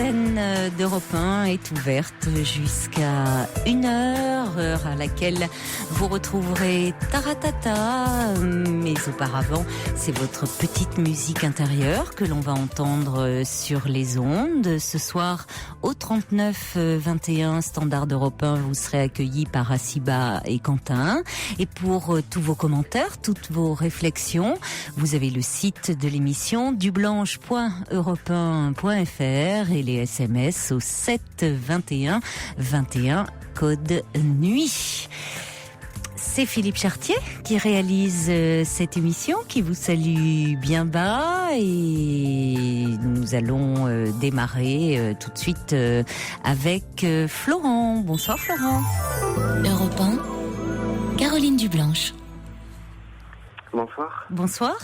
l'antenne d'Europe 1 est ouverte jusqu'à 1h, heure à laquelle vous retrouverez Taratata. Mais auparavant, c'est votre petite musique intérieure que l'on va entendre sur les ondes. Ce soir, au 39 21 Standard d'Europe 1, vous serez accueillis par Asiba et Quentin. Et pour tous vos commentaires, toutes vos réflexions, vous avez le site de l'émission dublanche.europe1.fr et les SMS au 7 21 21 code nuit. C'est Philippe Chartier qui réalise cette émission, qui vous salue bien bas, et nous allons démarrer tout de suite avec Florent. Bonsoir Florent. Europe 1, Caroline Dublanche. Bonsoir. Bonsoir.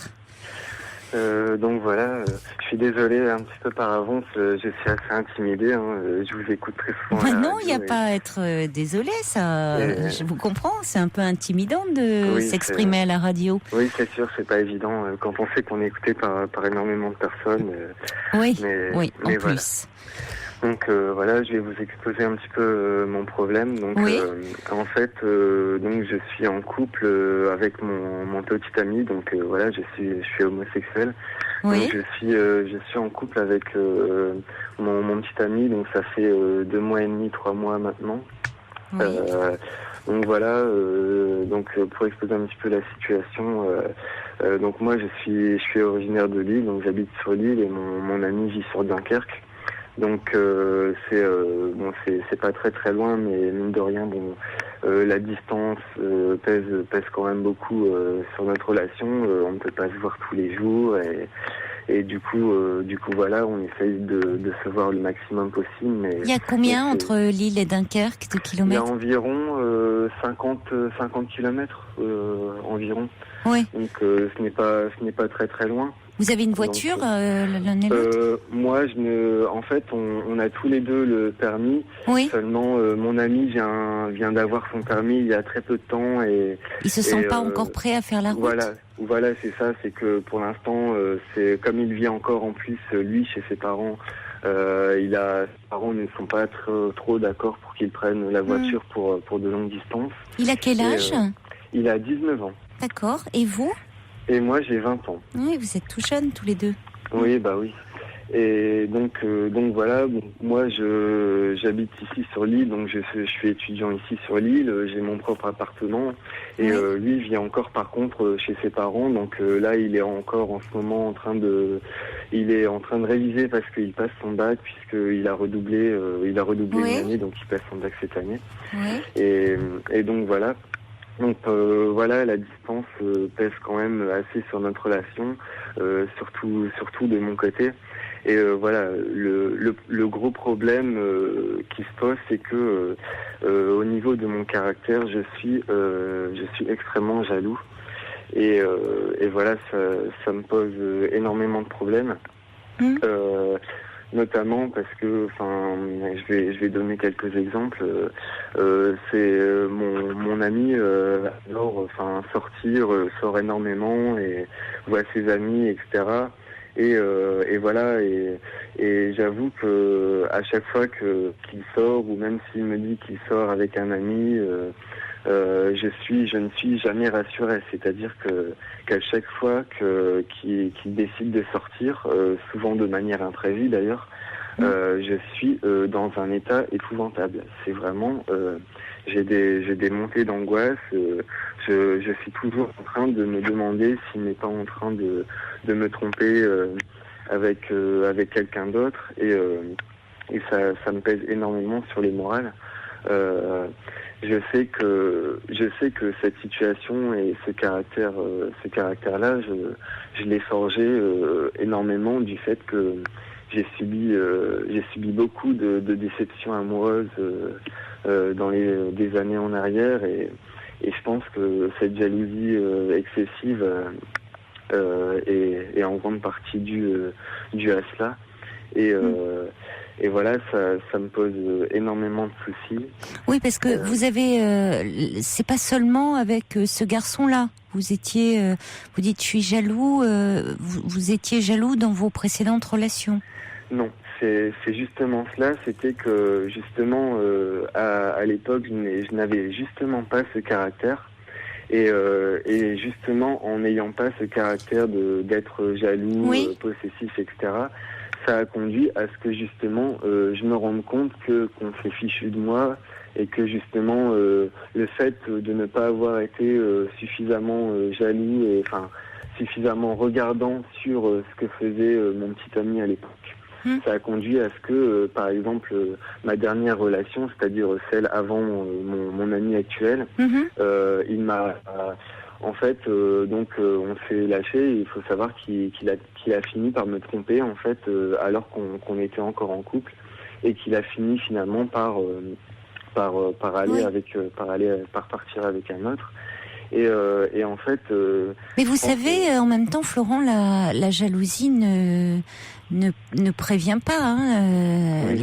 Donc voilà, je suis désolé un petit peu par avance, je suis assez intimidé, je vous écoute très souvent. Non, il n'y a pas à être désolé, ça. Je vous comprends, c'est un peu intimidant de s'exprimer à la radio. Oui, c'est sûr, c'est pas évident quand on sait qu'on est écouté par énormément de personnes. Oui, en voilà. plus. Donc voilà, je vais vous exposer un petit peu mon problème. Donc en fait, donc je suis en couple avec mon petit ami. Donc voilà, je suis homosexuel. Oui. Donc je suis en couple avec mon petit ami. Donc ça fait 2 mois et demi, 3 mois maintenant. Oui. Donc voilà, donc pour exposer un petit peu la situation, donc moi je suis originaire de Lille, donc j'habite sur Lille et mon ami vit sur Dunkerque. Donc c'est pas très très loin, mais mine de rien, la distance pèse quand même beaucoup sur notre relation. On ne peut pas se voir tous les jours et du coup voilà, on essaye de se voir le maximum possible. Mais il y a combien entre Lille et Dunkerque de kilomètres? Il y a environ 50 kilomètres environ. Oui. Donc ce n'est pas très très loin. Vous avez une voiture l'un et l'autre? Moi, en fait, on a tous les deux le permis. Oui. Seulement, mon ami vient d'avoir son permis il y a très peu de temps et il se sent pas encore prêt à faire la route. Voilà, c'est ça. C'est que pour l'instant, c'est comme il vit encore en plus lui chez ses parents. Ses parents ne sont pas trop d'accord pour qu'il prenne la voiture pour de longues distances. Il a quel âge? Il a 19 ans. D'accord. Et vous? Et moi, j'ai 20 ans. Oui, vous êtes tout jeunes tous les deux. Oui, bah oui. Et donc voilà, moi j'habite ici sur l'île, donc je suis étudiant ici sur l'île, j'ai mon propre appartement et lui vit encore par contre chez ses parents, donc là il est encore en ce moment en train de réviser parce qu'il passe son bac puisqu'il a redoublé une année, donc il passe son bac cette année. Oui. Et donc voilà. Donc voilà, la distance pèse quand même assez sur notre relation, surtout de mon côté. Et voilà, le gros problème qui se pose, c'est que au niveau de mon caractère, je suis extrêmement jaloux. Et voilà, ça me pose énormément de problèmes. Notamment parce que, je vais donner quelques exemples. C'est mon ami sort énormément et voit ses amis, etc. Et voilà, et j'avoue que à chaque fois qu'il sort, ou même s'il me dit qu'il sort avec un ami, je ne suis jamais rassuré. C'est-à-dire qu'à chaque fois qu'il décide de sortir, souvent de manière imprévue d'ailleurs, je suis dans un état épouvantable. C'est vraiment, j'ai des montées d'angoisse. Je suis toujours en train de me demander s'il n'est pas en train de me tromper avec quelqu'un d'autre, et ça me pèse énormément sur les morales. Je sais que cette situation et ce caractère-là, je l'ai forgé énormément du fait que j'ai subi beaucoup de déceptions amoureuses dans des années en arrière, et je pense que cette jalousie excessive est en grande partie due à cela. Et voilà, ça me pose énormément de soucis. Oui, parce que vous avez, c'est pas seulement avec ce garçon-là. Vous étiez, vous dites, je suis jaloux. Vous étiez jaloux dans vos précédentes relations. Non, c'est justement cela, c'était que justement à l'époque je n'avais justement pas ce caractère et justement en n'ayant pas ce caractère d'être jaloux, Oui. possessif, etc. Ça a conduit à ce que justement je me rende compte qu'on s'est fichu de moi et que justement le fait de ne pas avoir été suffisamment jaloux et enfin suffisamment regardant sur ce que faisait mon petit ami à l'époque. Ça a conduit à ce que, par exemple, ma dernière relation, c'est-à-dire celle avant mon ami actuel, il m'a... en fait, on s'est lâché et il faut savoir qu'il a fini par me tromper, en fait, alors qu'on était encore en couple, et qu'il a fini finalement par partir avec un autre. Et en fait... Mais vous savez, en même temps, Florent, la jalousie ne prévient pas Oui,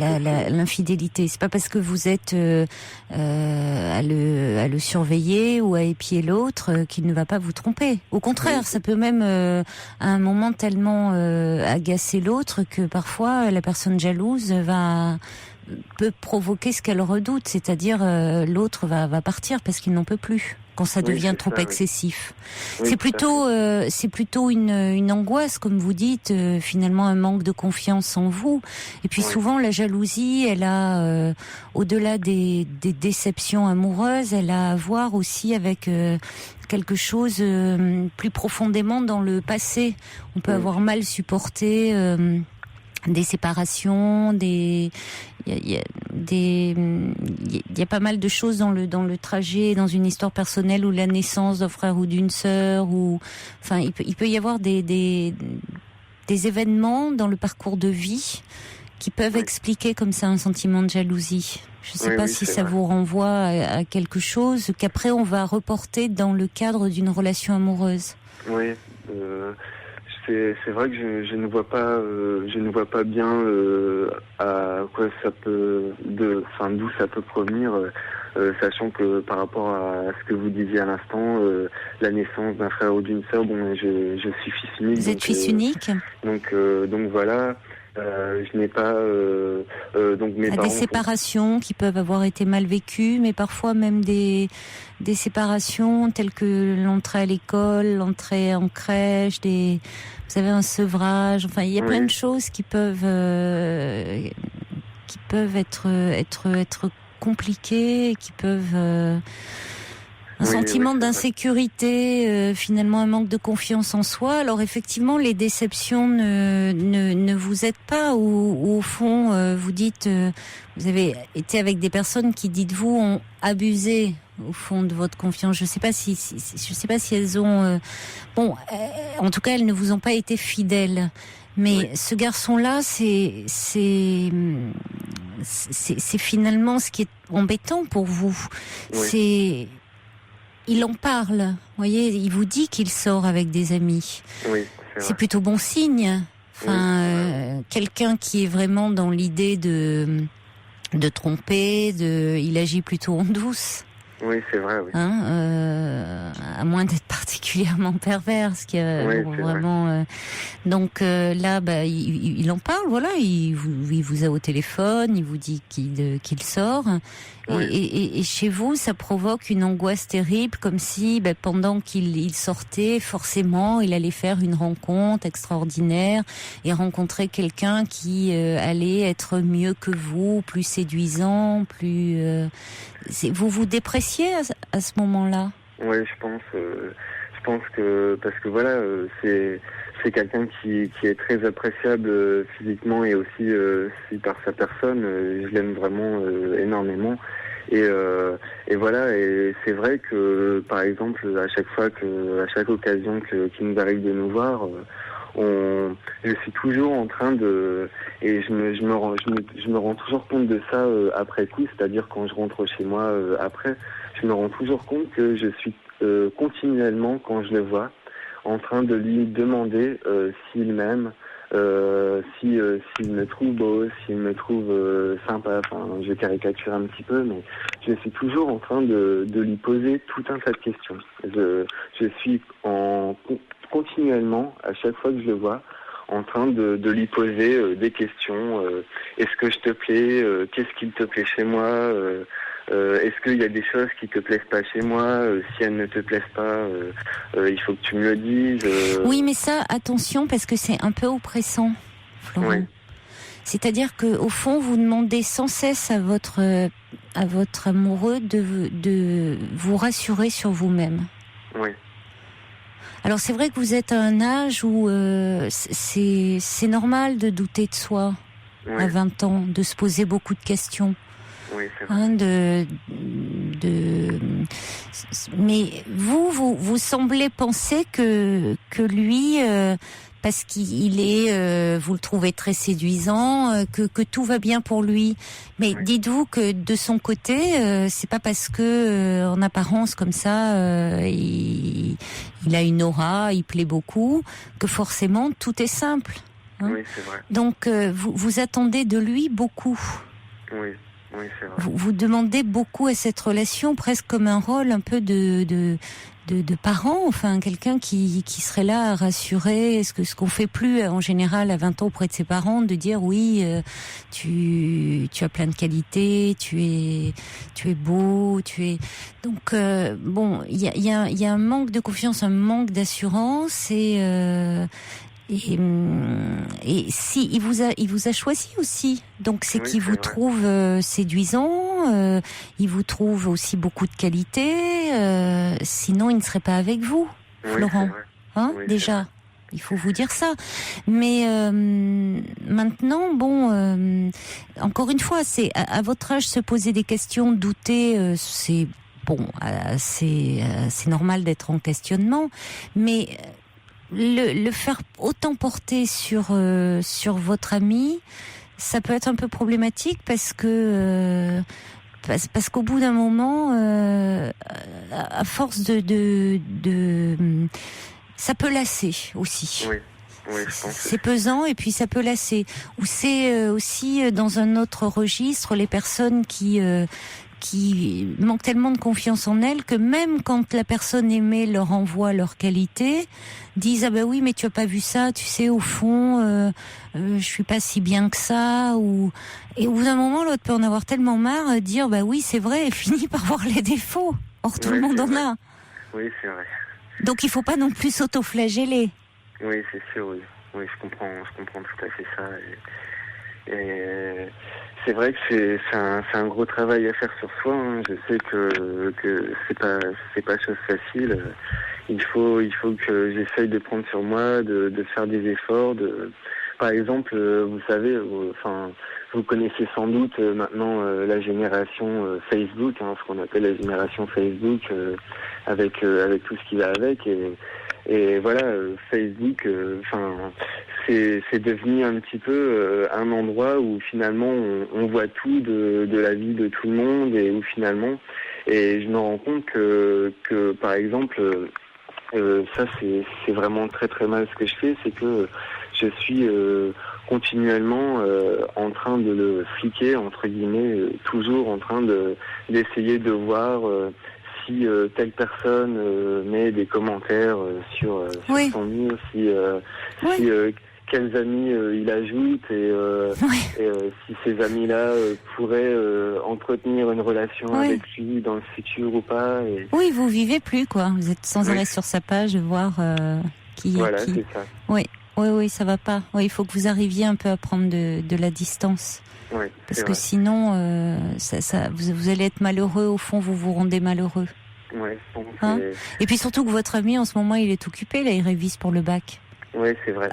l'infidélité. C'est pas parce que vous êtes à le surveiller ou à épier l'autre qu'il ne va pas vous tromper. Au contraire, ça peut même à un moment tellement agacer l'autre que parfois la personne jalouse peut provoquer ce qu'elle redoute, c'est-à-dire l'autre va partir parce qu'il n'en peut plus quand ça devient trop excessif. Oui, C'est plutôt une angoisse, comme vous dites, finalement un manque de confiance en vous. Et puis souvent la jalousie, elle a au-delà des déceptions amoureuses, elle a à voir aussi avec quelque chose plus profondément dans le passé. On peut avoir mal supporté des séparations, il y a pas mal de choses dans le trajet, dans une histoire personnelle ou la naissance d'un frère ou d'une sœur, ou enfin il peut y avoir des événements dans le parcours de vie qui peuvent expliquer comme ça un sentiment de jalousie. Je ne sais pas si ça vous renvoie à quelque chose qu'après on va reporter dans le cadre d'une relation amoureuse. Oui. C'est vrai que je ne vois pas bien à quoi ça peut d'où ça peut provenir, sachant que par rapport à ce que vous disiez à l'instant, la naissance d'un frère ou d'une sœur, je suis fils unique. Vous êtes fils unique. Donc voilà. Je n'ai pas donc mes parents. Des séparations qui peuvent avoir été mal vécues, mais parfois même des séparations telles que l'entrée à l'école, l'entrée en crèche, vous avez un sevrage. Enfin, il y a plein de choses qui peuvent être compliquées, qui peuvent un sentiment d'insécurité, finalement un manque de confiance en soi. Alors effectivement, les déceptions ne vous aident pas, ou au fond, vous dites, vous avez été avec des personnes qui, dites-vous, ont abusé au fond de votre confiance. Je sais pas si elles ont, en tout cas, elles ne vous ont pas été fidèles. Mais ce garçon-là, c'est finalement ce qui est embêtant pour vous. Il en parle, vous voyez, il vous dit qu'il sort avec des amis. Oui, c'est plutôt bon signe. Enfin, quelqu'un qui est vraiment dans l'idée de tromper, il agit plutôt en douce. Oui, c'est vrai, oui. À moins d'être particulièrement pervers, ce qui est vraiment. Donc là, il en parle, voilà. Il vous a au téléphone, il vous dit qu'il sort. Et chez vous, ça provoque une angoisse terrible, comme si pendant qu'il sortait, forcément, il allait faire une rencontre extraordinaire et rencontrer quelqu'un qui allait être mieux que vous, plus séduisant, plus. Vous vous dépréciez à ce moment-là? Oui, je pense que parce que voilà, c'est quelqu'un qui est très appréciable physiquement et aussi par sa personne. Je l'aime vraiment énormément. Et voilà, et c'est vrai que par exemple à chaque occasion qu'il nous arrive de nous voir, je suis toujours en train et je me rends toujours compte de ça après coup, c'est-à-dire quand je rentre chez moi après, je me rends toujours compte que je suis continuellement, quand je le vois, en train de lui demander s'il m'aime, s'il me trouve beau, s'il me trouve sympa. Enfin, je caricature un petit peu, mais je suis toujours en train de lui poser tout un tas de questions. Je suis continuellement, à chaque fois que je le vois, en train de lui poser des questions. Est-ce que je te plais? Qu'est-ce qu'il te plaît chez moi? Est-ce qu'il y a des choses qui te plaisent pas chez moi? Si elles ne te plaisent pas, il faut que tu me le dises. Oui, mais ça, attention, parce que c'est un peu oppressant, Florent. Oui. C'est-à-dire que au fond, vous demandez sans cesse à votre amoureux de vous rassurer sur vous-même. Oui. Alors c'est vrai que vous êtes à un âge où c'est normal de douter de soi à 20 ans, de se poser beaucoup de questions. Oui, c'est vrai. Mais vous semblez penser que lui, parce qu'il est, vous le trouvez très séduisant, que tout va bien pour lui. Mais dites-vous que de son côté, c'est pas parce que en apparence comme ça, il a une aura, il plaît beaucoup, que forcément tout est simple. Hein. Oui, c'est vrai. Donc vous attendez de lui beaucoup. Oui. Oui, c'est vrai. Vous demandez beaucoup à cette relation, presque comme un rôle un peu de parent, enfin quelqu'un qui serait là à rassurer. Ce qu'on fait plus en général à 20 ans auprès de ses parents, de dire oui, tu as plein de qualités, tu es beau, donc bon, il y a un manque de confiance, un manque d'assurance et si il vous a choisi aussi, donc c'est qu'il vous trouve séduisant, il vous trouve aussi beaucoup de qualités, sinon il ne serait pas avec vous, Florent. Hein, déjà, il faut vous dire ça. Mais maintenant, bon, encore une fois, c'est à votre âge se poser des questions, douter, c'est bon, c'est normal d'être en questionnement, mais le faire autant porter sur votre ami, ça peut être un peu problématique parce que parce qu'au bout d'un moment, à force de ça peut lasser aussi. Oui, je pense. C'est pesant et puis ça peut lasser. Ou c'est aussi dans un autre registre les personnes qui manquent tellement de confiance en elles que même quand la personne aimée leur envoie leur qualité, disent ah ben oui mais tu as pas vu ça, tu sais au fond je suis pas si bien que ça, et au bout d'un moment l'autre peut en avoir tellement marre dire bah oui c'est vrai et finit par voir les défauts. Or tout le monde en a. Oui c'est vrai. Donc il faut pas non plus s'auto-flageller. Oui c'est sûr, oui je comprends tout à fait ça. Et c'est vrai que c'est un gros travail à faire sur soi. Hein. Je sais que c'est pas chose facile. Il faut que j'essaye de prendre sur moi, de faire des efforts. Par exemple, vous savez, vous connaissez sans doute maintenant la génération Facebook, hein, ce qu'on appelle la génération Facebook, avec tout ce qui va avec. Et voilà, Facebook, c'est devenu un petit peu un endroit où finalement on voit tout de la vie de tout le monde, et où finalement, et je me rends compte que par exemple, ça c'est vraiment très très mal ce que je fais, c'est que je suis continuellement en train de le fliquer, entre guillemets, toujours en train d'essayer de voir si telle personne met des commentaires sur son mur, si quels amis il ajoute, et si ces amis-là pourraient entretenir une relation avec lui dans le futur ou pas. Oui, vous vivez plus quoi. Vous êtes sans arrêt sur sa page, voir qui. Voilà, c'est ça. Oui, ça va pas. Oui, il faut que vous arriviez un peu à prendre de la distance. Oui, parce que sinon, vous allez être malheureux. Au fond, vous vous rendez malheureux. Ouais. Hein, et puis surtout que votre ami, en ce moment, il est occupé. Là, il révise pour le bac. Oui, c'est vrai.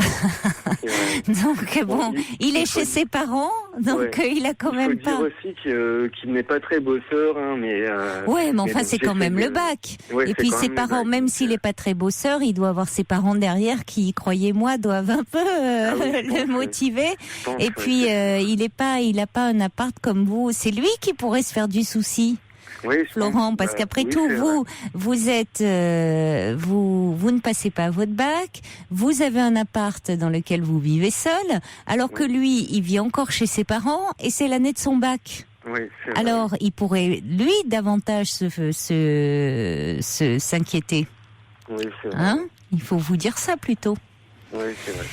Donc bon, il est chez ses parents, donc il a quand même pas. Il faut dire aussi qu'il n'est pas très bosseur, hein, mais. Mais enfin c'est quand même le bac. Et puis ses parents, même s'il est pas très bosseur, il doit avoir ses parents derrière qui, croyez-moi, doivent un peu le motiver. Et puis il a pas un appart comme vous. C'est lui qui pourrait se faire du souci. Oui, Florent, parce qu'après tout, vous êtes, vous ne passez pas votre bac, vous avez un appart dans lequel vous vivez seul, alors que lui, il vit encore chez ses parents et c'est l'année de son bac. Oui, c'est vrai. Alors, il pourrait, lui, davantage s'inquiéter. Oui, c'est vrai. Hein ? Il faut vous dire ça plutôt. Oui, c'est vrai.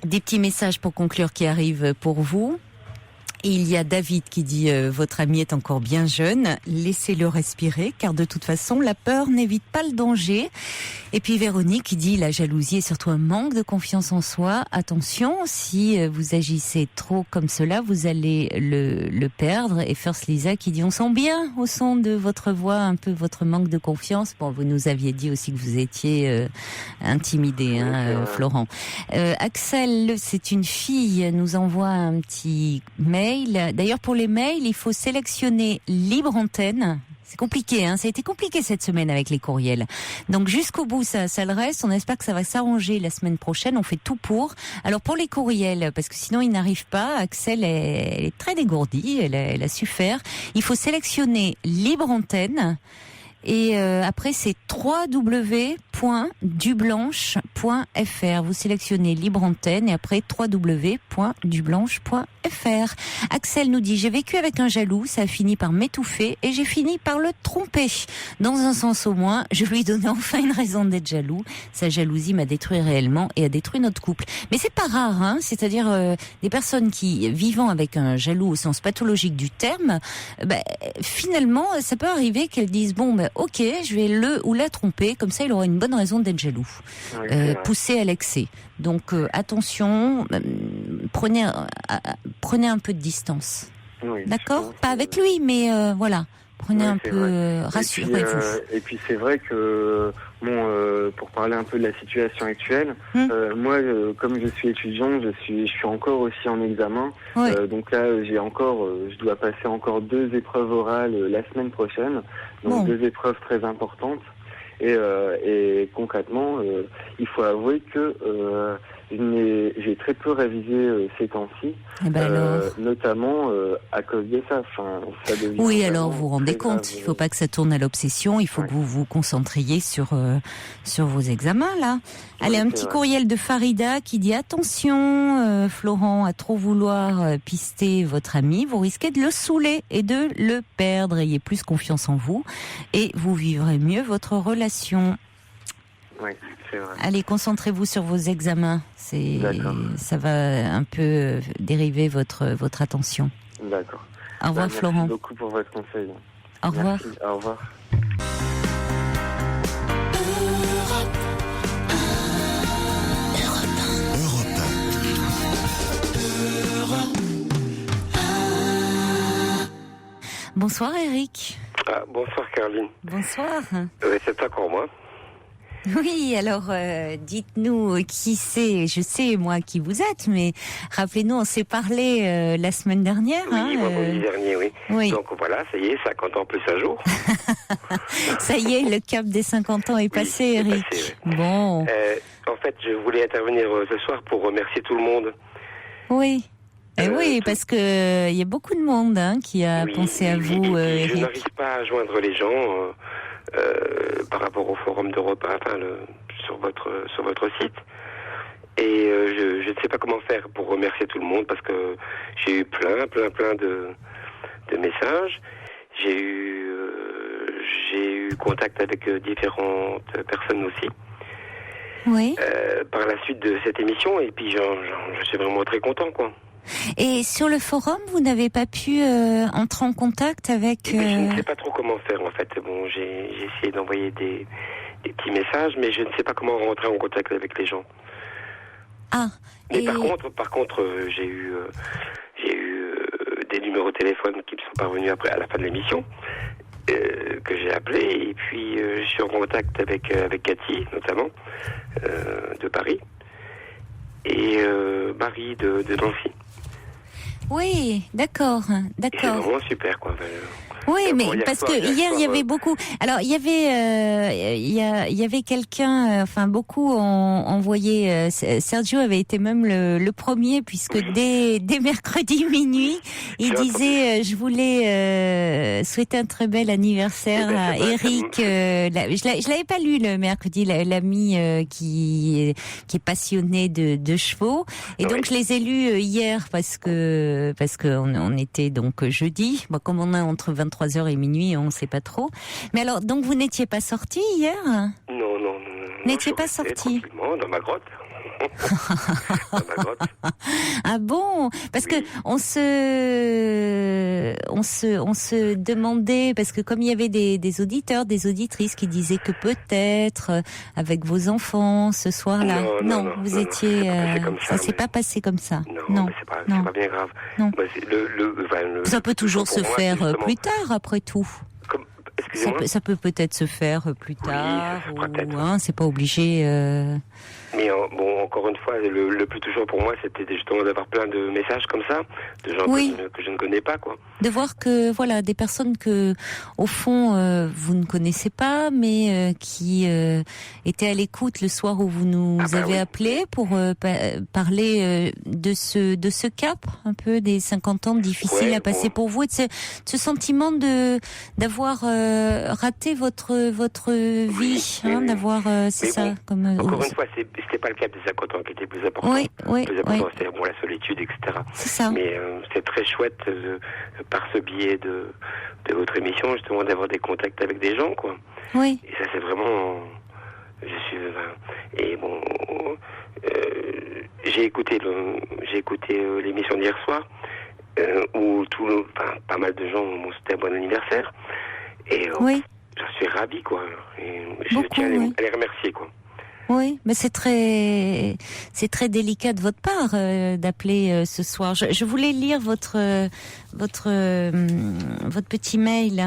Des petits messages pour conclure qui arrivent pour vous. Il y a David qui dit votre ami est encore bien jeune, laissez-le respirer car de toute façon la peur n'évite pas le danger. Et puis Véronique qui dit la jalousie est surtout un manque de confiance en soi. Attention, si vous agissez trop comme cela, vous allez le perdre. Et First Lisa qui dit on sent bien au son de votre voix un peu votre manque de confiance. Bon, vous nous aviez dit aussi que vous étiez intimidé, Florent. Axel, c'est une fille, nous envoie un petit mail. D'ailleurs, pour les mails, il faut sélectionner libre antenne. C'est compliqué, ça a été compliqué cette semaine avec les courriels. Donc jusqu'au bout, ça le reste. On espère que ça va s'arranger la semaine prochaine. On fait tout pour. Alors pour les courriels, parce que sinon ils n'arrivent pas. Axel elle est très dégourdie, elle a su faire. Il faut sélectionner libre antenne. Et après c'est www.dublanche.fr. Vous sélectionnez libre antenne et après www.dublanche.fr. Axel nous dit j'ai vécu avec un jaloux, ça a fini par m'étouffer et j'ai fini par le tromper. Dans un sens au moins, je lui donnais enfin une raison d'être jaloux. Sa jalousie m'a détruit réellement et a détruit notre couple. Mais c'est pas rare, c'est-à-dire des personnes qui vivant avec un jaloux au sens pathologique du terme, finalement ça peut arriver qu'elles disent ok, je vais le ou la tromper, comme ça il aura une bonne raison d'être jaloux, poussé à l'excès. Donc attention, prenez un peu de distance. Oui, d'accord ? Pas avec lui, mais voilà. Prenez un peu, rassurez-vous. Et puis c'est vrai que, pour parler un peu de la situation actuelle, moi, comme je suis étudiant, je suis encore aussi en examen. Ouais. Donc là, je dois passer encore 2 épreuves orales la semaine prochaine. Donc 2 épreuves très importantes. Et concrètement, il faut avouer que j'ai très peu révisé ces temps-ci, notamment à cause de ça. Ça devient alors vous vous rendez compte, il ne faut pas que ça tourne à l'obsession, il faut que vous vous concentriez sur vos examens là. Allez, un petit courriel de Farida qui dit attention, Florent, à trop vouloir pister votre ami, vous risquez de le saouler et de le perdre. Ayez plus confiance en vous et vous vivrez mieux votre relation. Oui, c'est vrai. Allez, concentrez-vous sur vos examens. Ça va un peu dériver votre attention. D'accord. Au revoir, Florent. Merci beaucoup pour votre conseil. Au revoir. Merci. Au revoir. Bonsoir Eric. Bonsoir Caroline. Bonsoir. C'est encore moi. Oui, alors dites-nous qui c'est. Je sais moi qui vous êtes, mais rappelez-nous, on s'est parlé la semaine dernière. Oui, vendredi dernier, oui. Donc voilà, ça y est, 50 ans plus un jour. Ça y est, le cap des 50 ans est passé, Eric. Passé, oui. Bon. En fait, je voulais intervenir ce soir pour remercier tout le monde. Oui. Oui, parce que il y a beaucoup de monde qui a pensé à vous, Eric. Je n'arrive pas à joindre les gens par rapport au forum d'Europe, sur votre site. Et je ne sais pas comment faire pour remercier tout le monde parce que j'ai eu plein de messages. J'ai eu contact avec différentes personnes aussi. Oui. Par la suite de cette émission, et puis je suis vraiment très content, quoi. Et sur le forum, vous n'avez pas pu entrer en contact avec... Je ne sais pas trop comment faire, en fait. Bon, j'ai essayé d'envoyer des petits messages, mais je ne sais pas comment rentrer en contact avec les gens. Mais par contre, j'ai eu des numéros de téléphone qui me sont parvenus après, à la fin de l'émission, que j'ai appelé, et puis je suis en contact avec Cathy, notamment, de Paris, et Marie de Nancy. Oui, d'accord. C'est vraiment super, quoi. Oui, mais parce que hier il y avait beaucoup. Alors il y avait quelqu'un. Beaucoup ont envoyé. Sergio avait été même le premier puisque dès mercredi minuit, il disait je voulais souhaiter un très bel anniversaire à Eric. Je l'avais pas lu le mercredi. L'ami qui est passionné de chevaux. Et donc je les ai lus hier parce que on était donc jeudi. Bon, comme on est entre 23h et minuit, on ne sait pas trop. Mais alors, donc vous n'étiez pas sorti hier ? Non. n'étiez pas je restais sorti. tranquillement dans ma grotte. Dans ma grotte. Ah bon? Parce que on se demandait, parce que comme il y avait des auditeurs, des auditrices qui disaient que peut-être avec vos enfants ce soir-là. Non, vous non, étiez. Ça s'est mais- pas passé comme ça. Non, mais c'est pas bien grave. Non. Bah, c'est Ça peut toujours pour se moi, faire c'est justement- plus tard, après tout. Excusez-moi. Ça peut peut-être se faire plus tard. ça se fera peut-être. C'est pas obligé. Mais bon, encore une fois, le plus touchant pour moi, c'était justement d'avoir plein de messages comme ça, de gens Oui. que je ne connais pas, quoi. De voir que voilà des personnes que au fond vous ne connaissez pas, mais qui étaient à l'écoute le soir où vous nous avez appelé pour parler de ce cap un peu des 50 ans difficiles à passer pour vous, et de ce sentiment d'avoir raté votre vie, oui. d'avoir c'est Mais ça bon, comme encore une fois, c'était pas le cap des 50 ans qui était plus important. Oui. Plus important, c'était bon, la solitude, etc. C'est ça. Mais c'est très chouette par ce biais de votre émission, justement, d'avoir des contacts avec des gens, quoi. Oui. Et ça, c'est vraiment... Et bon... j'ai écouté l'émission d'hier soir, où pas mal de gens m'ont souhaité un bon anniversaire. Et Oui. je suis ravi, quoi. Et je Beaucoup, tiens à oui. les remercier, quoi. Oui, mais c'est très délicat de votre part d'appeler ce soir. Je voulais lire votre petit mail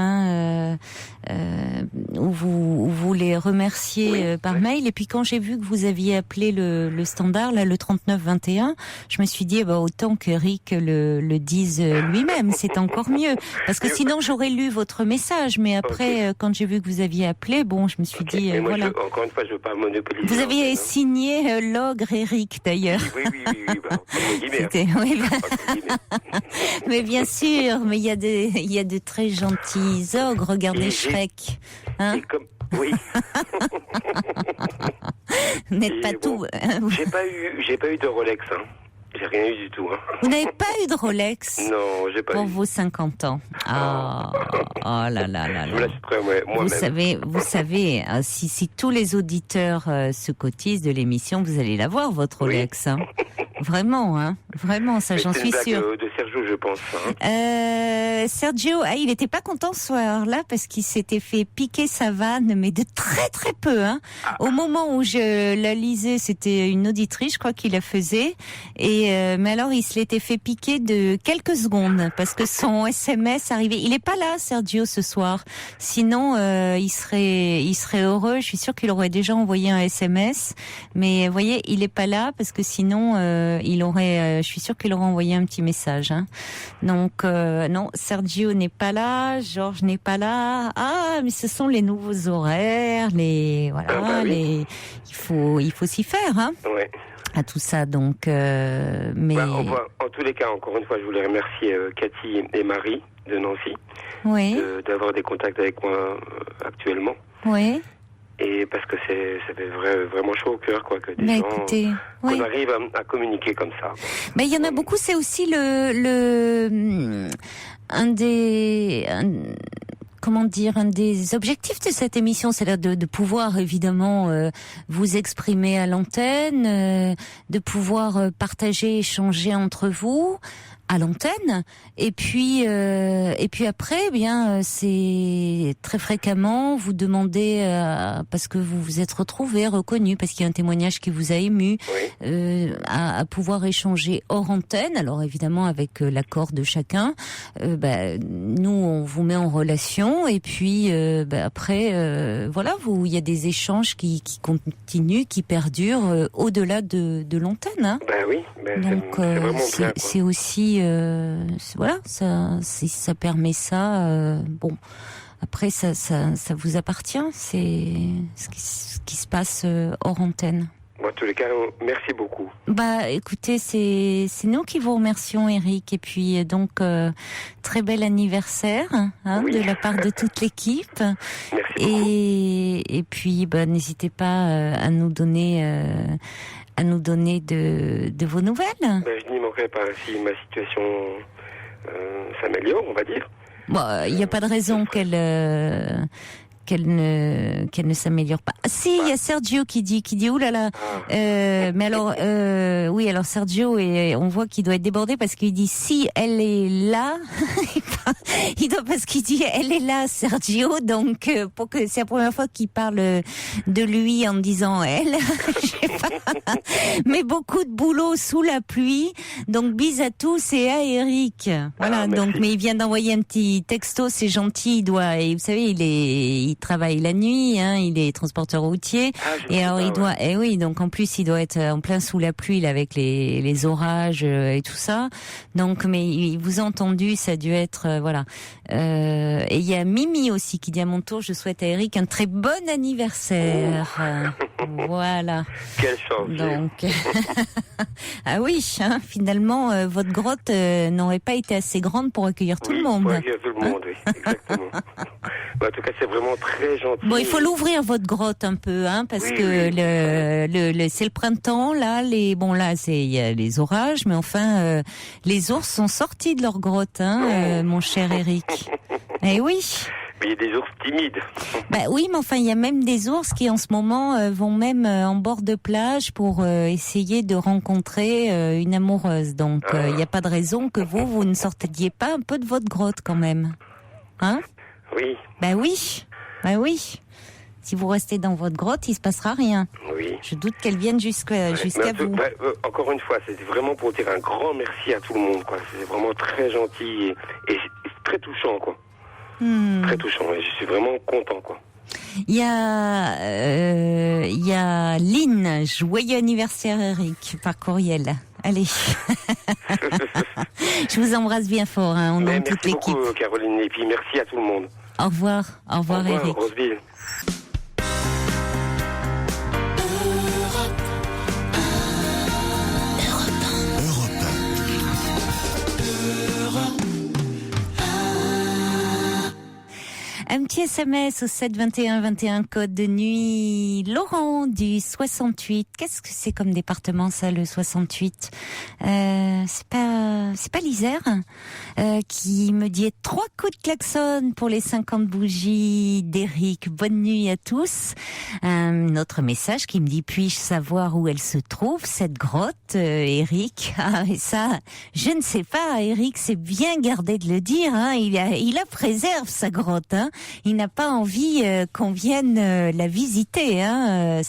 où vous les remerciez par mail. Et puis quand j'ai vu que vous aviez appelé le standard, là, le 3921, je me suis dit autant qu'Eric le dise lui-même, c'est encore mieux. Parce que sinon j'aurais lu votre message, mais après quand j'ai vu que vous aviez appelé, je me suis dit Mais moi, voilà. Encore une fois, je veux pas monopoliser. Vous aviez signé l'ogre Eric d'ailleurs. Oui, entre guillemets. C'était, oui, mais bien sûr, mais il y a de très gentils ogres. Regardez Shrek, hein. Oui. Vous n'êtes pas tout. J'ai pas eu de Rolex, hein. J'ai rien eu du tout, hein. Vous n'avez pas eu de Rolex? Non, j'ai pas eu. Pour vos 50 ans. Oh là là là Je me là. l'achèterai moi-même. Vous savez, si tous les auditeurs se cotisent de l'émission, vous allez l'avoir, votre Rolex, hein. Vraiment, ça, j'en suis sûre. De Sergio, je pense. Hein. Sergio, il était pas content ce soir-là parce qu'il s'était fait piquer sa vanne, mais de très très peu. Hein. Au moment où je la lisais, c'était une auditrice, je crois, qui la faisait. Mais alors, il se l'était fait piquer de quelques secondes parce que son SMS arrivait. Il est pas là, Sergio, ce soir. Sinon, il serait heureux. Je suis sûre qu'il aurait déjà envoyé un SMS. Mais vous voyez, il est pas là parce que sinon, je suis sûre qu'il aurait envoyé un petit message. Hein. Donc non, Sergio n'est pas là, Georges n'est pas là. Ah, mais ce sont les nouveaux horaires, il faut s'y faire, hein. Ouais. À tout ça, donc. Mais en tous les cas, encore une fois, je voulais remercier Cathy et Marie de Nancy, d'avoir des contacts avec moi actuellement. Oui. Et parce que ça fait vraiment chaud au cœur, quoi, que des gens qu'on arrive à communiquer comme ça. Mais il y en a beaucoup. C'est aussi un des objectifs de cette émission, c'est de pouvoir évidemment vous exprimer à l'antenne, de pouvoir partager, échanger entre vous à l'antenne, et puis après, c'est très fréquemment vous demandez parce que vous vous êtes retrouvé, reconnu, parce qu'il y a un témoignage qui vous a ému, à pouvoir échanger hors antenne. Alors évidemment avec l'accord de chacun, nous on vous met en relation, et puis après il y a des échanges qui continuent, qui perdurent au-delà de l'antenne. Hein. Donc c'est vraiment bien, c'est aussi ça permet ça. Après ça vous appartient. C'est ce qui se passe hors antenne. En tous les cas, merci beaucoup. Écoutez, c'est nous qui vous remercions, Eric, et puis donc très bel anniversaire de la part de toute l'équipe. Merci beaucoup. Et puis n'hésitez pas à nous donner de vos nouvelles. Je n'y manquerai pas si ma situation s'améliore, on va dire. Il n'y a pas de raison qu'elle qu'elle ne s'améliore pas. Ah, si, il y a Sergio qui dit oulala. Mais alors, oui, alors Sergio, et on voit qu'il doit être débordé parce qu'il dit si elle est là, parce qu'il dit elle est là, Sergio. Donc, pour que c'est la première fois qu'il parle de lui en disant elle. Je sais pas. Mais beaucoup de boulot sous la pluie. Donc, bis à tous et à Eric. Voilà. Donc, mais il vient d'envoyer un petit texto, c'est gentil. Et vous savez, il travaille la nuit, hein, il est transporteur routier. Et alors, oui, donc en plus, il doit être en plein sous la pluie, là, avec les orages et tout ça. Donc, mais il vous a entendu, ça a dû être, voilà. Et il y a Mimi aussi qui dit à mon tour, je souhaite à Eric un très bon anniversaire. Voilà. Quelle chance. Donc, ah oui, hein, finalement, votre grotte n'aurait pas été assez grande pour accueillir tout le monde. Pour accueillir tout le monde, oui, exactement. En tout cas, c'est vraiment très gentil. Bon, il faut l'ouvrir votre grotte un peu, hein, parce que c'est le printemps, là. Il y a les orages, mais enfin, les ours sont sortis de leur grotte, hein, mon cher Eric. Eh oui. Mais il y a des ours timides. Bah oui, mais enfin, il y a même des ours qui en ce moment vont même en bord de plage pour essayer de rencontrer une amoureuse. Donc, il n'y a pas de raison que vous ne sortiez pas un peu de votre grotte quand même, hein? Oui. Bah oui. Si vous restez dans votre grotte, il se passera rien. Oui. Je doute qu'elle vienne jusqu'à vous. Encore une fois, c'était vraiment pour dire un grand merci à tout le monde, quoi. C'est vraiment très gentil et très touchant, quoi. Très touchant. Et je suis vraiment content, quoi. Il y a Lynn, joyeux anniversaire Eric, par courriel. Allez. Je vous embrasse bien fort, hein, au nom de toute l'équipe. Merci beaucoup, Caroline, et puis merci à tout le monde. Au revoir Eric. Roseville. Un petit SMS au 7 21 21 code de nuit. Laurent du 68. Qu'est-ce que c'est comme département ça, le 68? C'est pas l'Isère, qui me dit 3 coups de klaxon pour les 50 bougies d'Eric. Bonne nuit à tous. Un autre message qui me dit puis-je savoir où elle se trouve cette grotte, Eric? Ah, et ça, je ne sais pas. Eric, c'est bien gardé de le dire. Hein. Il la préserve sa grotte. Hein. Il n'a pas envie qu'on vienne la visiter. Hein.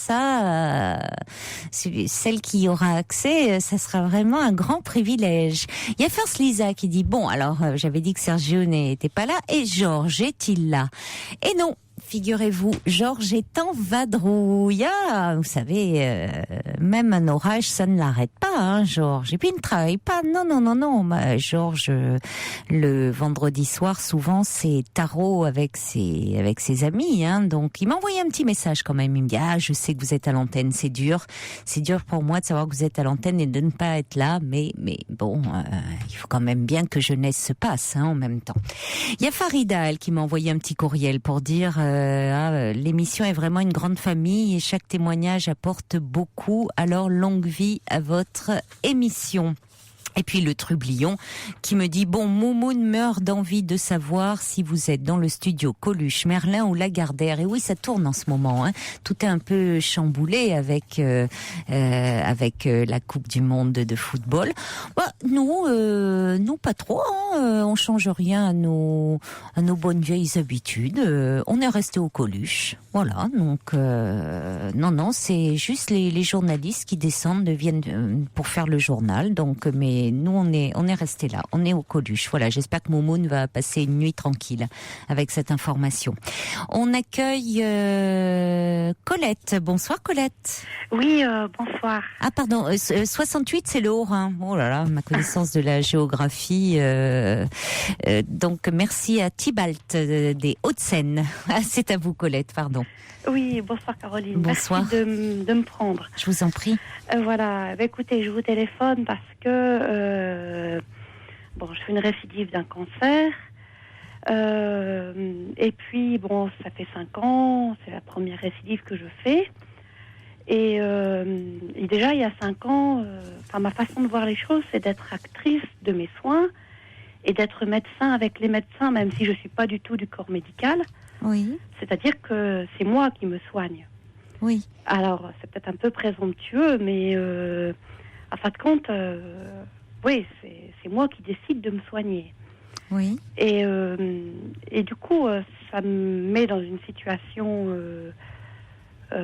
Celle qui aura accès, ça sera vraiment un grand privilège. Il y a First Lisa qui dit bon, alors j'avais dit que Sergio n'était pas là et Georges est-il là? Et non. Figurez-vous, Georges est en vadrouille. Ah, vous savez, même un orage, ça ne l'arrête pas, hein, Georges. Et puis il ne travaille pas. Non. Georges, le vendredi soir, souvent, c'est tarot avec ses amis. Hein, donc, il m'a envoyé un petit message quand même. Il me dit, je sais que vous êtes à l'antenne, c'est dur. C'est dur pour moi de savoir que vous êtes à l'antenne et de ne pas être là. Mais bon, il faut quand même bien que jeunesse se passe, hein, en même temps. Il y a Farida, elle, qui m'a envoyé un petit courriel pour dire... l'émission est vraiment une grande famille et chaque témoignage apporte beaucoup. Alors longue vie à votre émission. Et puis le Trublion qui me dit bon, Moumoun meurt d'envie de savoir si vous êtes dans le studio Coluche, Merlin ou Lagardère. Et oui, ça tourne en ce moment. Hein. Tout est un peu chamboulé avec la Coupe du Monde de football. Bah, nous pas trop. Hein. On change rien à nos bonnes vieilles habitudes. On est resté au Coluche. Voilà. Donc non, c'est juste les journalistes qui descendent viennent pour faire le journal. Donc mais nous on est resté là, on est au Coluche. Voilà, j'espère que Moumoun va passer une nuit tranquille avec cette information. On accueille Colette. Bonsoir Colette. Oui, bonsoir. Ah pardon, 68 c'est le Haut-Rhin. Oh là là, ma connaissance de la géographie. Donc merci à Tibalt des Hauts-de-Seine. Ah, c'est à vous Colette, pardon. Oui, bonsoir Caroline. Bonsoir. Merci de me prendre. Je vous en prie. Voilà, écoutez, je vous téléphone parce que je fais une récidive d'un cancer. Et puis, ça fait 5 ans, c'est la première récidive que je fais. Et déjà, il y a 5 ans, ma façon de voir les choses, c'est d'être actrice de mes soins et d'être médecin avec les médecins, même si je ne suis pas du tout du corps médical. Oui. C'est-à-dire que c'est moi qui me soigne. Oui. Alors, c'est peut-être un peu présomptueux, mais en fin de compte, oui, c'est moi qui décide de me soigner. Oui. Et du coup, ça me met dans une situation,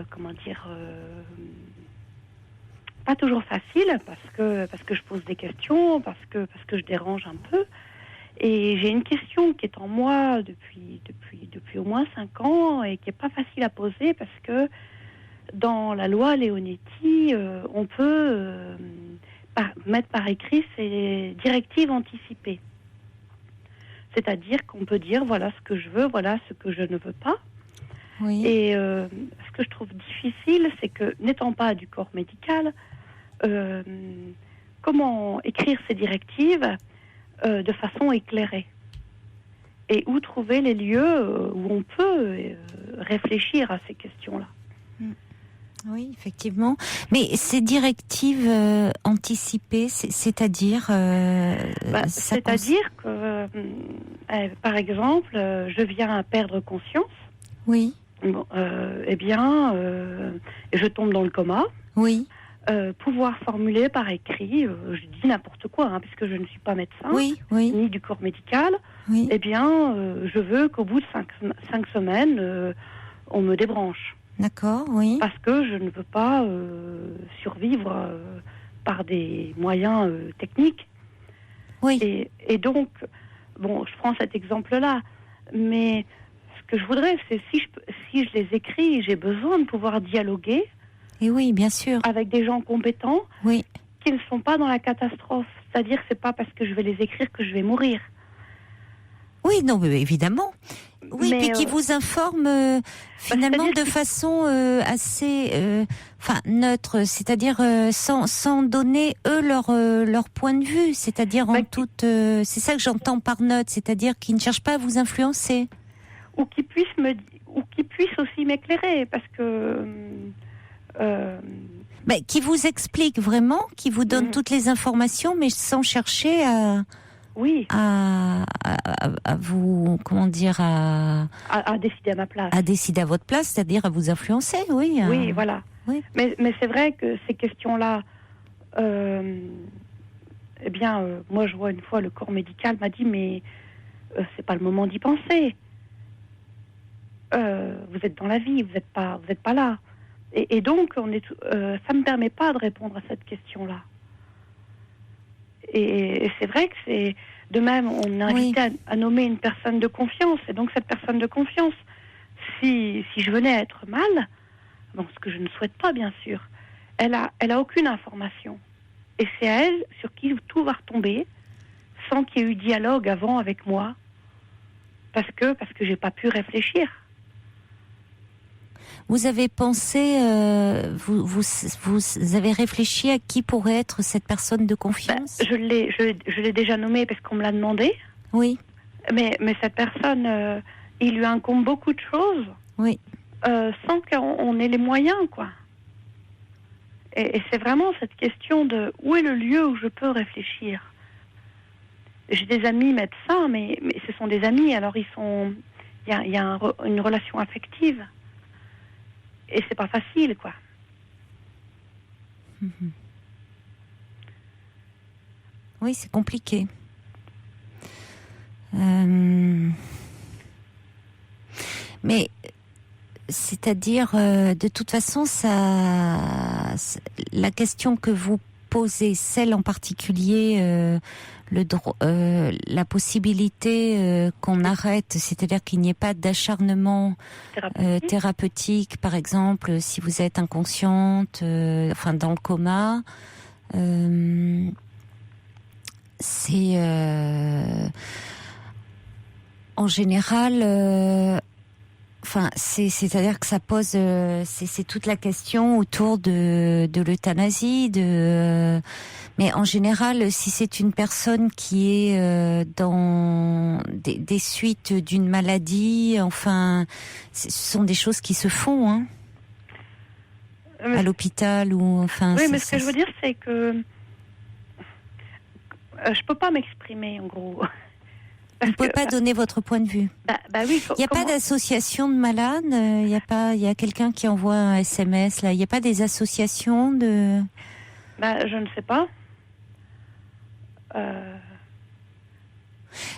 comment dire, pas toujours facile, parce que je pose des questions, parce que je dérange un peu. Et j'ai une question qui est en moi depuis au moins 5 ans et qui n'est pas facile à poser parce que dans la loi Leonetti, on peut mettre par écrit ces directives anticipées. C'est-à-dire qu'on peut dire voilà ce que je veux, voilà ce que je ne veux pas. Oui. Et ce que je trouve difficile, c'est que n'étant pas du corps médical, comment écrire ces directives de façon éclairée et où trouver les lieux où on peut réfléchir à ces questions-là. Oui, effectivement. Mais ces directives anticipées, c'est-à-dire c'est-à-dire que, par exemple, je viens à perdre conscience. Oui. Bon, eh bien, je tombe dans le coma. Oui. Pouvoir formuler par écrit, je dis n'importe quoi, puisque je ne suis pas médecin, Oui, oui. ni du corps médical, Oui. eh bien, je veux qu'au bout de 5 semaines, on me débranche. D'accord, oui. Parce que je ne veux pas survivre par des moyens techniques. Oui. Et donc, bon, je prends cet exemple-là, mais ce que je voudrais, c'est si je les écris, j'ai besoin de pouvoir dialoguer. Et oui, bien sûr. Avec des gens compétents, oui, qui ne sont pas dans la catastrophe. C'est-à-dire que c'est pas parce que je vais les écrire que je vais mourir. Oui, non, mais évidemment. Oui, mais, puis qui vous informent finalement de façon assez neutre, c'est-à-dire sans donner eux leur point de vue, c'est-à-dire en toute c'est ça que j'entends par neutre, c'est-à-dire qu'ils ne cherchent pas à vous influencer. Ou qui puissent aussi m'éclairer, parce que qui vous explique vraiment, qui vous donne toutes les informations, mais sans chercher à vous, comment dire, à décider à ma place. À décider à votre place, c'est-à-dire à vous influencer, oui. Oui, voilà. Oui. Mais c'est vrai que ces questions-là, moi je vois une fois le corps médical m'a dit, mais c'est pas le moment d'y penser. Vous êtes dans la vie, vous êtes pas là. Et donc, ça me permet pas de répondre à cette question-là. Et c'est vrai que c'est... De même, on est invité à nommer une personne de confiance. Et donc, cette personne de confiance, si je venais à être mal, bon, ce que je ne souhaite pas, bien sûr, elle a aucune information. Et c'est à elle sur qui tout va retomber, sans qu'il y ait eu dialogue avant avec moi, parce que j'ai pas pu réfléchir. Vous avez pensé, vous avez réfléchi à qui pourrait être cette personne de confiance ? Je l'ai déjà nommée parce qu'on me l'a demandé. Oui. Mais cette personne, il lui incombe beaucoup de choses. Oui. Sans qu'on ait les moyens, quoi. Et c'est vraiment cette question de où est le lieu où je peux réfléchir. J'ai des amis médecins, mais ce sont des amis, alors il y a une relation affective. Et c'est pas facile, quoi. Oui, c'est compliqué. Mais, c'est-à-dire, de toute façon, la question que vous posez, celle en particulier, la possibilité qu'on arrête, c'est-à-dire qu'il n'y ait pas d'acharnement thérapeutique, par exemple, si vous êtes inconsciente, dans le coma, c'est en général, c'est-à-dire que ça pose, c'est toute la question autour de l'euthanasie, mais en général, si c'est une personne qui est dans des suites d'une maladie, ce sont des choses qui se font, à l'hôpital ou Oui, mais ce que je veux dire, c'est que je peux pas m'exprimer, en gros. Vous ne pouvez pas donner votre point de vue. Bah oui. Il n'y a pas d'association de malades. Il y a quelqu'un qui envoie un SMS là. Il n'y a pas des associations de. Je ne sais pas.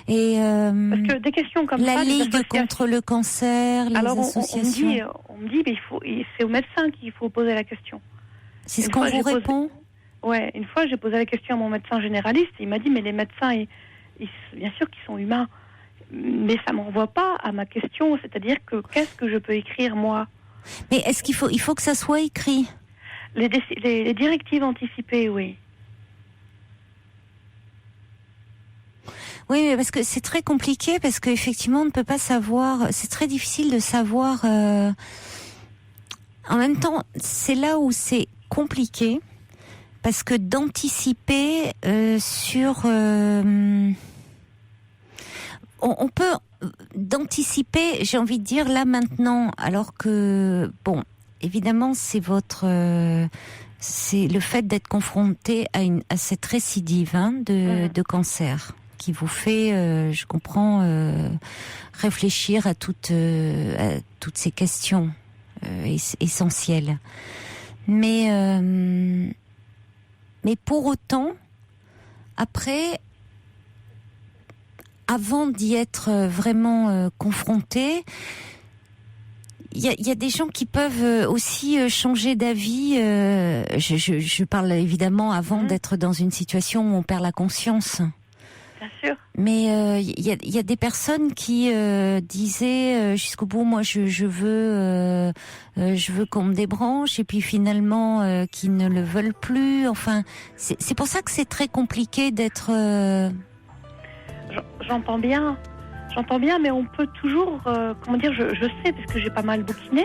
Et parce que des questions comme la ça. Ligue contre le cancer, les associations. On me dit, c'est au médecin qu'il faut poser la question. C'est ce qu'on vous répond. Ouais, une fois j'ai posé la question à mon médecin généraliste. Il m'a dit, mais les médecins, bien sûr qu'ils sont humains, mais ça m'envoie pas à ma question. C'est-à-dire que qu'est-ce que je peux écrire moi? Mais est-ce qu'il faut que ça soit écrit? Les directives anticipées, oui. Oui, mais parce que c'est très compliqué, parce qu'effectivement, on ne peut pas savoir. C'est très difficile de savoir. En même temps, c'est là où c'est compliqué, parce que d'anticiper sur. On peut d'anticiper, j'ai envie de dire là maintenant, alors que bon, évidemment, c'est le fait d'être confronté à cette récidive de cancer qui vous fait, je comprends, réfléchir à toutes ces questions essentielles. Mais pour autant, après, avant d'y être vraiment confronté, il y a des gens qui peuvent aussi changer d'avis. Je parle évidemment avant d'être dans une situation où on perd la conscience. Bien sûr. Mais il y a des personnes qui disaient jusqu'au bout, moi je veux qu'on me débranche, et puis finalement qui ne le veulent plus. Enfin, c'est pour ça que c'est très compliqué d'être. J'entends bien, mais on peut toujours, je sais, parce que j'ai pas mal bouquiné,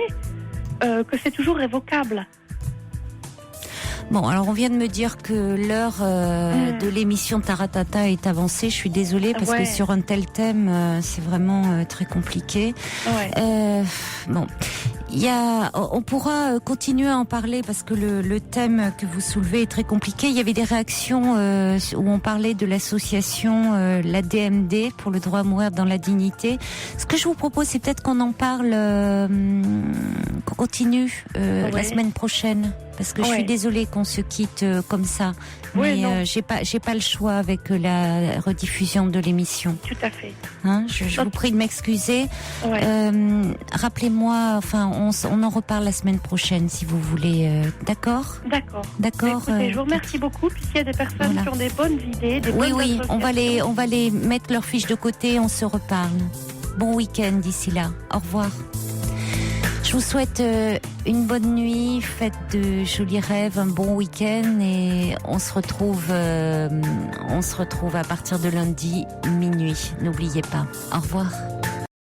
que c'est toujours révocable. Bon, alors on vient de me dire que l'heure de l'émission Taratata est avancée. Je suis désolée parce que sur un tel thème, c'est vraiment très compliqué. Ouais. Bon, on pourra continuer à en parler parce que le thème que vous soulevez est très compliqué. Il y avait des réactions où on parlait de l'association la DMD pour le droit à mourir dans la dignité. Ce que je vous propose, c'est peut-être qu'on en parle, qu'on continue la semaine prochaine. Parce que je suis désolée qu'on se quitte comme ça, mais j'ai pas le choix avec la rediffusion de l'émission. Tout à fait. Je vous prie de m'excuser. Rappelez-moi, enfin, on en reparle la semaine prochaine si vous voulez. D'accord. Écoutez, je vous remercie beaucoup. Puis s'il y a des personnes qui ont des bonnes idées, on va les mettre leurs fiches de côté. On se reparle. Bon week-end d'ici là. Au revoir. Je vous souhaite une bonne nuit, faites de jolis rêves, un bon week-end, et on se retrouve à partir de lundi minuit. N'oubliez pas. Au revoir.